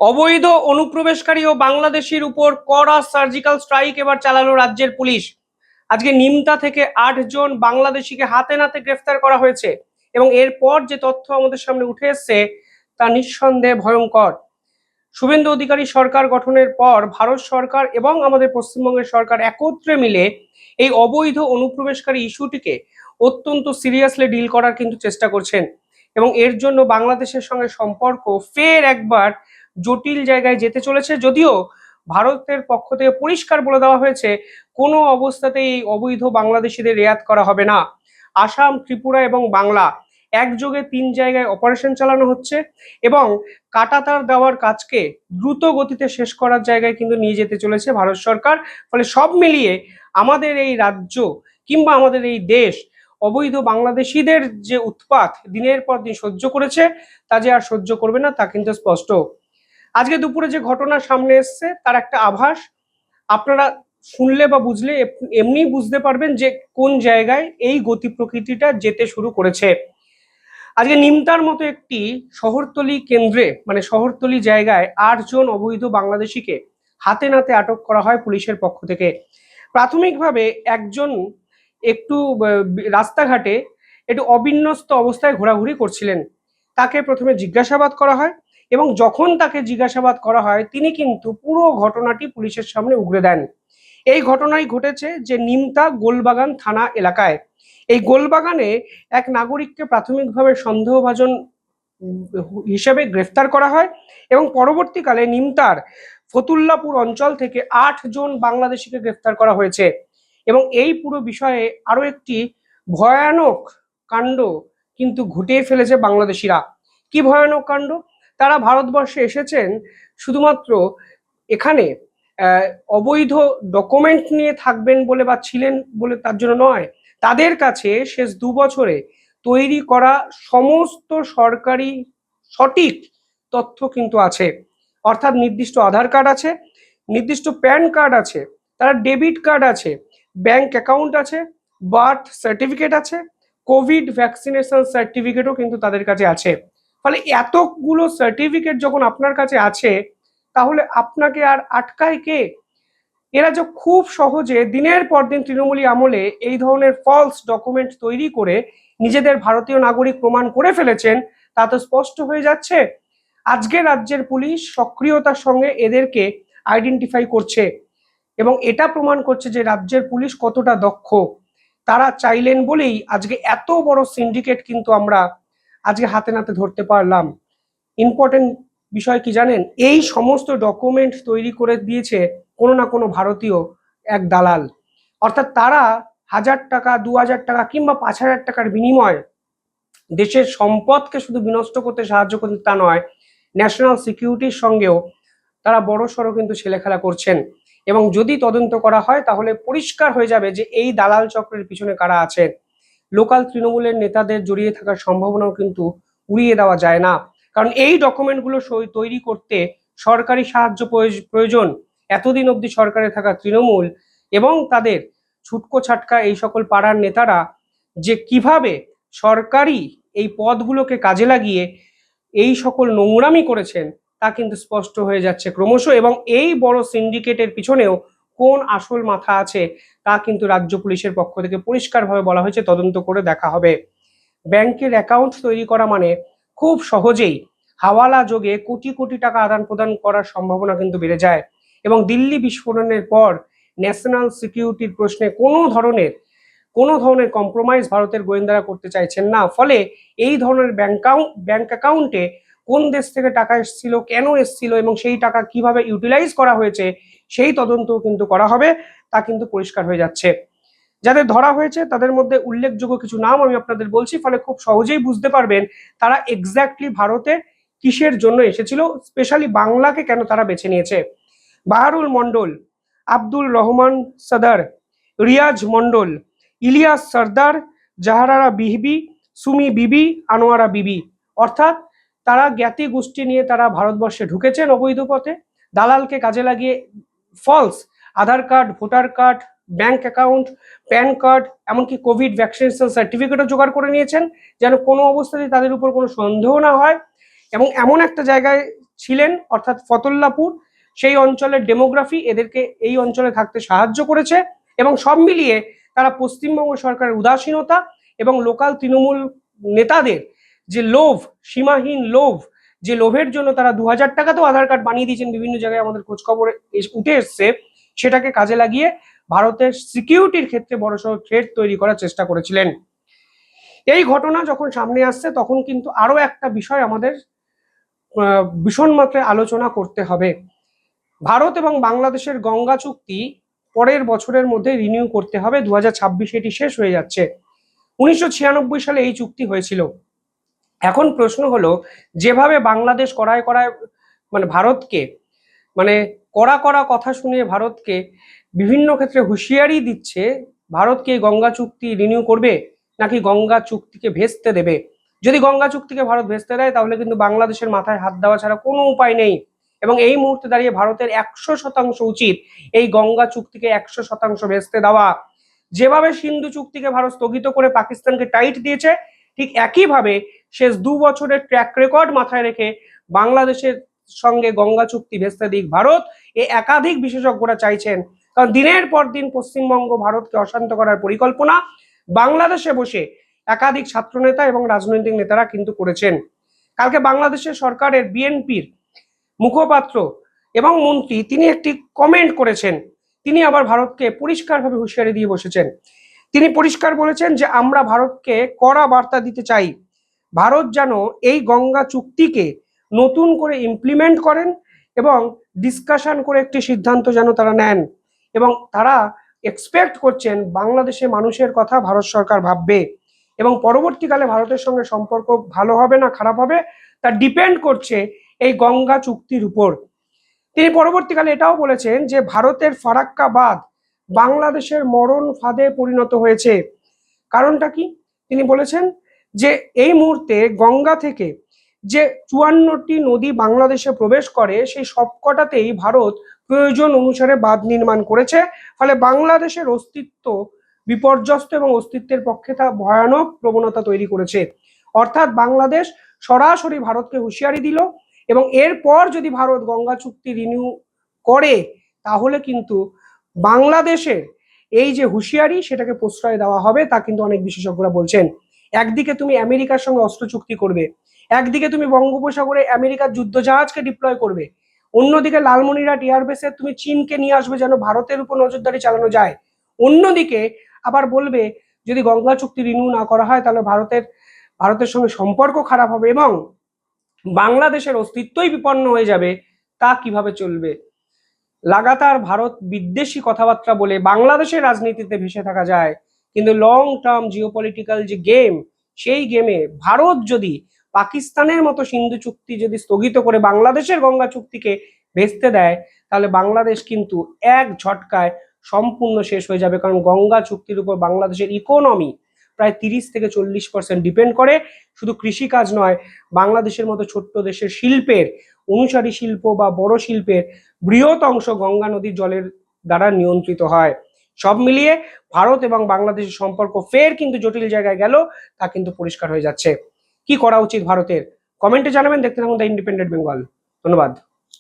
অবৈধ অনুপ্রবেশকারী ও বাংলাদেশির উপর কড়া সার্জিক্যাল স্ট্রাইক এবার চালালো রাজ্যের পুলিশ। আজকে নিমতা থেকে 8 জন বাংলাদেশিকে হাতে নাতে গ্রেফতার করা হয়েছে এবং এরপর যে তথ্য আমাদের সামনে উঠে এসছে তা নিঃসন্দেহে ভয়ঙ্কর। শুভেন্দু অধিকারী সরকার গঠনের পর ভারত সরকার এবং আমাদের পশ্চিমবঙ্গের সরকার একত্রে মিলে এই অবৈধ অনুপ্রবেশকারী ইস্যুটিকে অত্যন্ত সিরিয়াসলি ডিল করার কিন্তু চেষ্টা করছেন এবং এর জন্য বাংলাদেশের সঙ্গে সম্পর্ক ফের একবার জটিল জায়গায় যেতে চলেছে। যদিও ভারতের পক্ষ থেকে পরিষ্কার বলে দেওয়া হয়েছে কোনো অবস্থাতেই এই অবৈধ বাংলাদেশিদের রেয়াত করা হবে না। আসাম, ত্রিপুরা এবং বাংলা একযোগে 3 জায়গায় অপারেশন চালানো হচ্ছে এবং কাঁটাতার দেওয়ার কাজকে দ্রুত গতিতে শেষ করার জায়গায় কিন্তু নিয়ে যেতে চলেছে ভারত সরকার। ফলে সব মিলিয়ে আমাদের এই রাজ্য কিংবা আমাদের এই দেশ অবৈধ বাংলাদেশিদের যে উৎপাত দিনের পর দিন সহ্য করেছে তা যে আর সহ্য করবে না তা কিন্তু স্পষ্ট। আজকে দুপুরে যে ঘটনা সামনে এসছে তার একটা আভাস আপনারা শুনলে বা বুঝলে এমনি বুঝতে পারবেন যে কোন জায়গায় এই গতি প্রকৃতিটা যেতে শুরু করেছে। আজকে নিমতার মতো একটি শহরতলি কেন্দ্রে মানে শহরতলি জায়গায় 8 জন অবৈধ বাংলাদেশিকে হাতে নাতে আটক করা হয় পুলিশের পক্ষ থেকে। প্রাথমিকভাবে একজন একটু রাস্তাঘাটে একটু অবিন্যস্ত অবস্থায় ঘোরাঘুরি করছিলেন। তাকে প্রথমে জিজ্ঞাসাবাদ করা হয় এবং যখন তাকে জিজ্ঞাসাবাদ করা হয় তিনি কিন্তু পুরো ঘটনাটি পুলিশের সামনে উগরে দেন। এই ঘটনাই ঘটেছে যে নিমতা গোলবাগান থানা এলাকায়। এই গোলবাগানে এক নাগরিককে প্রাথমিকভাবে সন্দেহভাজন হিসেবে গ্রেফতার করা হয় এবং পরবর্তীকালে নিমতার ফতুল্লাপুর অঞ্চল থেকে 8 জন বাংলাদেশিকে গ্রেফতার করা হয়েছে। এবং এই পুরো বিষয়ে আরো একটি ভয়ানক কাণ্ড কিন্তু ঘটিয়ে ফেলেছে বাংলাদেশিরা। কি ভয়ানক কাণ্ড? তারা ভারতবর্ষে এসেছেন শুধুমাত্র এখানে অবৈধ ডকুমেন্ট নিয়ে থাকবেন বলে বা ছিলেন বলে তার জন্য নয়, তাদের কাছে শেষ 2 বছরে তৈরি করা সমস্ত সরকারি সঠিক তথ্য কিন্তু আছে। অর্থাৎ নির্দিষ্ট আধার কার্ড আছে, নির্দিষ্ট প্যান কার্ড আছে, তার ডেবিট কার্ড আছে, ব্যাংক অ্যাকাউন্ট আছে, বার্থ সার্টিফিকেট আছে, কোভিড ভ্যাকসিনেশন সার্টিফিকেটও কিন্তু তাদের কাছে আছে। ফলে এতগুলো সার্টিফিকেট যখন আপনার কাছে আছে তাহলে আপনাকে আর আটকায় কে? এরা যে খুব সহজে দিনের পর দিন তৃণমূলী আমলে এই ধরনের ফলস ডকুমেন্ট তৈরি করে নিজেদের ভারতীয় নাগরিক প্রমাণ করে ফেলেছেন তা তো স্পষ্ট হয়ে যাচ্ছে। আজকে রাজ্যের পুলিশ সক্রিয়তার সঙ্গে এদেরকে আইডেন্টিফাই করছে এবং এটা প্রমাণ করছে যে রাজ্যের পুলিশ কতটা দক্ষ। তারা চাইলেন বলেই আজকে এত বড় সিন্ডিকেট কিন্তু আমরা আজকে হাতে নাতে ধরতে পারলাম। ইম্পর্টেন্ট বিষয় কি জানেন? এই সমস্ত ডকুমেন্ট তৈরি করে দিয়েছে কোনো না কোনো ভারতীয় এক দালাল। অর্থাৎ তারা 1000 টাকা, 2000 টাকা কিংবা 5000 টাকার বিনিময়ে দেশের সম্পদকে শুধু বিনষ্ট করতে সাহায্য করতে তা নয়, ন্যাশনাল সিকিউরিটির সঙ্গেও তারা বড় সড়ো কিন্তু ছেলেখেলা করছেন। এবং যদি তদন্ত করা হয় তাহলে পরিষ্কার হয়ে যাবে যে এই দালাল চক্রের পিছনে কারা আছে। লোকাল তৃণমূলের নেতাদের জড়িয়ে থাকার সম্ভাবনাও কিন্তু উড়িয়ে দেওয়া যায় না, কারণ এই ডকুমেন্টগুলো তৈরি করতে সরকারি সাহায্য প্রয়োজন। এতদিন অবধি সরকারে থাকা তৃণমূল এবং তাদের ছুটকো ছাটকা এই সকল পাড়ার নেতারা যে কিভাবে সরকারি এই পদগুলোকে কাজে লাগিয়ে এই সকল নোংরামি করেছেন তা কিন্তু স্পষ্ট হয়ে যাচ্ছে ক্রমশ। এবং এই বড় সিন্ডিকেটের পিছনেও কোন আসল মাথা আছে তা কিন্তু রাজ্য পুলিশের পক্ষ থেকে পরিষ্কারভাবে বলা হয়েছে তদন্ত করে দেখা হবে। ব্যাংকের অ্যাকাউন্ট তৈরি করা মানে খুব সহজেই হাওয়ালা যোগে কোটি কোটি টাকা আদান প্রদান করার সম্ভাবনা কিন্তু বেড়ে যায়। এবং দিল্লি বিস্ফোরণের পর ন্যাশনাল সিকিউরিটির প্রশ্নে কোনো ধরনের কম্প্রোমাইজ ভারতের গোয়েন্দারা করতে চাইছেন না। ফলে এই ধরনের ব্যাংক অ্যাকাউন্টে কোন দেশ থেকে টাকা এসেছিল, কেন এসেছিল এবং সেই টাকা কিভাবে ইউটিলাইজ করা হয়েছে সেই তদন্ত কিন্তু করা হবে, তা কিন্তু পরিষ্কার হয়ে যাচ্ছে। যাদের ধরা হয়েছে তাদের মধ্যে উল্লেখযোগ্য কিছু নাম আমি আপনাদের বলছি, ফলে খুব সহজেই বুঝতে পারবেন তারা এক্স্যাক্টলি ভারতে কিসের জন্য এসেছিল, স্পেশালি বাংলাকে কেন তারা বেছে নিয়েছে। বাহারুল মন্ডল, আব্দুল রহমান সদর, রিয়াজ মন্ডল, ইলিয়াস সর্দার, জাহারারা বিবি, সুমি বিবি, আনোয়ারা বিবি। অর্থাৎ তারা জ্ঞাতি গোষ্ঠী নিয়ে তারা ভারতবর্ষে ঢুকেছেন অবৈধ পথে, দালালকে কাজে লাগিয়ে false Aadhaar card, voter card, bank account, PAN card, এমনকি কোভিড ভ্যাকসিনেশন সার্টিফিকেটও জোগাড় করে নিয়েছেন যেন কোনো অবস্থাতেই তাদের উপর কোনো সন্দেহ না হয়। এবং এমন একটা জায়গায় ছিলেন, অর্থাৎ ফতুল্লাপুর, সেই অঞ্চলের ডেমোগ্রাফি এদেরকে এই অঞ্চলে থাকতে সাহায্য করেছে এবং সব মিলিয়ে তারা পশ্চিমবঙ্গ সরকারের উদাসীনতা এবং লোকাল তৃণমূল নেতাদের যে লোভ, সীমাহীন লোভ, যে লোভের জন্য তারা 2000 টাকাতেও আধার কার্ড বানিয়ে দিয়েছেন, বিভিন্ন জায়গায় আমাদের খোঁজ খবর উঠে এসছে, সেটাকে কাজে লাগিয়ে ভারতের সিকিউরিটির ক্ষেত্রে বড়সড় থ্রেট তৈরি করার চেষ্টা করেছিলেন। এই ঘটনা যখন সামনে আসছে তখন কিন্তু আরো একটা বিষয় আমাদের ভীষণ মাত্রায় আলোচনা করতে হবে। ভারত এবং বাংলাদেশের গঙ্গা চুক্তি পরের বছরের মধ্যে রিনিউ করতে হবে, 2026 এটি শেষ হয়ে যাচ্ছে। 1996 সালে এই চুক্তি হয়েছিল। এখন প্রশ্ন হলো, যেভাবে বাংলাদেশ কড়ায় কড়ায় মানে ভারতকে মানে কড়া কড়া কথা শুনিয়ে ভারতকে বিভিন্ন ক্ষেত্রে হুঁশিয়ারি দিচ্ছে, ভারতকে এই গঙ্গা চুক্তি রিনিউ করবে নাকি গঙ্গা চুক্তিকে ভেস্তে দেবে। যদি গঙ্গা চুক্তিকে ভারত ভেস্তে দেয় তাহলে কিন্তু বাংলাদেশের মাথায় হাত দেওয়া ছাড়া কোনো উপায় নেই। এবং এই মুহূর্তে দাঁড়িয়ে ভারতের 100% উচিত এই গঙ্গা চুক্তিকে 100% ভেস্তে দেওয়া। যেভাবে সিন্ধু চুক্তিকে ভারত স্থগিত করে পাকিস্তানকে টাইট দিয়েছে, ঠিক একইভাবে শেষ 2 বছরের ট্র্যাক রেকর্ড মাথায় রেখে বাংলাদেশের সঙ্গে গঙ্গা চুক্তি ভেস্তে দিক ভারত, এ একাধিক বিশেষজ্ঞরা চাইছেন। কারণ দিনের পর দিন পশ্চিমবঙ্গ ভারতকে অশান্ত করার পরিকল্পনা বাংলাদেশে বসে একাধিক ছাত্রনেতা এবং রাজনৈতিক নেতারা কিন্তু করেছেন। কালকে বাংলাদেশের সরকারের বিএনপির মুখপাত্র এবং মন্ত্রী তিনি একটি কমেন্ট করেছেন, তিনি আবার ভারতকে পরিষ্কারভাবে হুঁশিয়ারি দিয়ে বসেছেন। তিনি পরিষ্কার বলেছেন যে আমরা ভারতকে কড়া বার্তা দিতে চাই, ভারত যেন এই গঙ্গা চুক্তিকে নতুন করে ইমপ্লিমেন্ট করেন এবং ডিসকাশন করে একটি সিদ্ধান্ত যেন তারা নেন। এবং তারা এক্সপেক্ট করছেন বাংলাদেশে মানুষের কথা ভারত সরকার ভাববে এবং পরবর্তীকালে ভারতের সঙ্গে সম্পর্ক ভালো হবে না খারাপ হবে তা ডিপেন্ড করছে এই গঙ্গা চুক্তির উপর। তিনি পরবর্তীকালে এটাও বলেছেন যে ভারতের ফারাক্কা বাঁধ বাংলাদেশের মরণ ফাঁদে পরিণত হয়েছে। কারণটা কি? তিনি বলেছেন যে এই মুহূর্তে গঙ্গা থেকে যে 54টি নদী বাংলাদেশে প্রবেশ করে সেই সবকটাতেই ভারত প্রয়োজন অনুসারে বাঁধ নির্মাণ করেছে, ফলে বাংলাদেশের অস্তিত্ব বিপর্যস্ত এবং অস্তিত্বের পক্ষে তা ভয়ানক প্রবণতা তৈরি করেছে। অর্থাৎ বাংলাদেশ সরাসরি ভারতকে হুঁশিয়ারি দিল এবং এরপর যদি ভারত গঙ্গা চুক্তি রিনিউ করে তাহলে কিন্তু বাংলাদেশের এই যে হুঁশিয়ারি সেটাকে প্রশ্রয় দেওয়া হবে, তা কিন্তু অনেক বিশেষজ্ঞরা বলছেন। একদিকে তুমি আমেরিকার সঙ্গে অস্ত্র চুক্তি করবে, একদিকে তুমি বঙ্গোপসাগরে আমেরিকার যুদ্ধজাহাজকে ডিপ্লয় করবে, অন্যদিকে লালমনিরহাট এয়ারবেসে তুমি চীনকে নিয়ে আসবে যেন ভারতের উপর নজরদারি চালানো যায়, অন্যদিকে আবার বলবে যদি গঙ্গা চুক্তি রিনিউ না করা হয় তাহলে ভারতের সঙ্গে সম্পর্ক খারাপ হবে এবং বাংলাদেশের অস্তিত্বই বিপন্ন হয়ে যাবে। তা কিভাবে চলবে? লাগাতার ভারত বিদ্বেষী কথাবার্তা বলে বাংলাদেশের রাজনীতিতে ভেসে থাকা যায়, কিন্তু লং টার্ম জিওপলিটিক্যাল যে গেম, সেই গেমে ভারত যদি পাকিস্তানের মতো সিন্ধু চুক্তি যদি স্থগিত করে বাংলাদেশের গঙ্গা চুক্তিকে ভেস্তে দেয় তাহলে বাংলাদেশ কিন্তু এক ঝটকায় সম্পূর্ণ শেষ হয়ে যাবে। কারণ গঙ্গা চুক্তির উপর বাংলাদেশের ইকোনমি প্রায় 30 থেকে 40% ডিপেন্ড করে। শুধু কৃষিকাজ নয়, বাংলাদেশের মতো ছোট্ট দেশের শিল্পের, অনুসারী শিল্প বা বড় শিল্পের বৃহৎ অংশ গঙ্গা নদীর জলের দ্বারা নিয়ন্ত্রিত হয়। সব মিলিয়ে ভারত এবং বাংলাদেশের সম্পর্ক ফের কিন্তু জটিল জায়গায় গেল, তা কিন্তু পরিষ্কার হয়ে যাচ্ছে। কি করা উচিত ভারতের? কমেন্টে জানাবেন। দেখতে থাকুন দ্য ইন্ডিপেন্ডেন্ট বেঙ্গল। ধন্যবাদ।